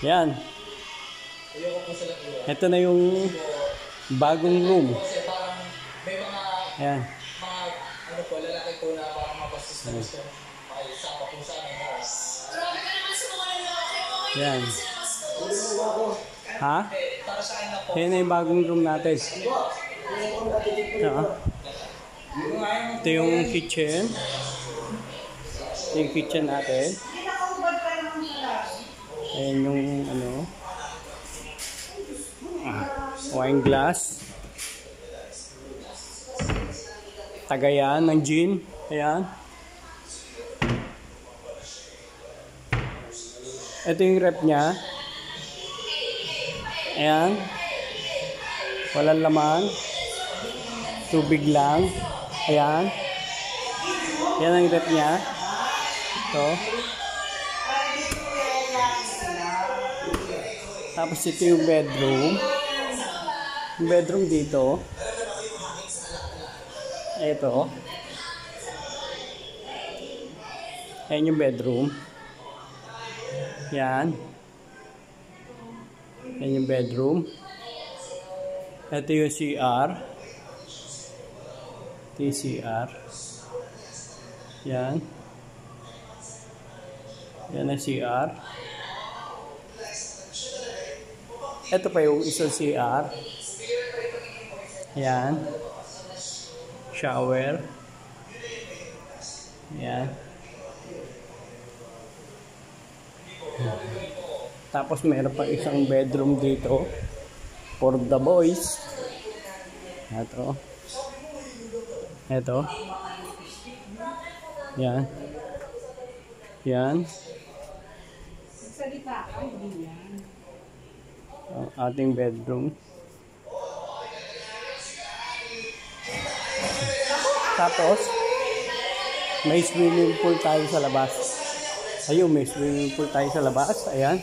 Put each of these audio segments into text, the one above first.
Yan. Ito na yung bagong room. Ayan. Ano po, lalaki po na parang mapastos na gusto makisama po sa amin. Grabe ka naman sa mga lalaki. Yan. Ha? Para sa akin na po. Yan na yung bagong room natin. Ito yung kitchen. Ito yung kitchen natin. Ayan yung ano. Wine glass. Tagayan ng gin. Ayan. Ito yung rep niya. Ayan. Walang laman. Tubig lang. Ayan. Yan ang rep niya. Ito. Tapos ito yung bedroom. Yung bedroom dito. Ito. Ayan yung bedroom. Yan. Yan yung bedroom. Ito yung CR. Ito yung CR. Yan. Yan ang CR. Ito pa yung isang CR. Yan. Shower. Yan. Tapos mayroon pa isang bedroom dito for the boys. Ito. Ito. Yan. Yan. Ang ating bedroom. Tapos may swimming pool tayo sa labas. Ayun, may swimming pool tayo sa labas. Ayan.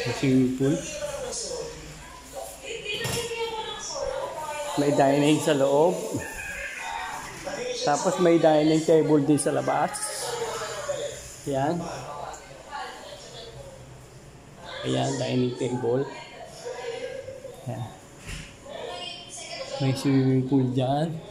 May swimming pool. May dining sa loob. Tapos may dining table din sa labas. Ayan. Ayan, dining table. Ayan. May swimming pool dyan.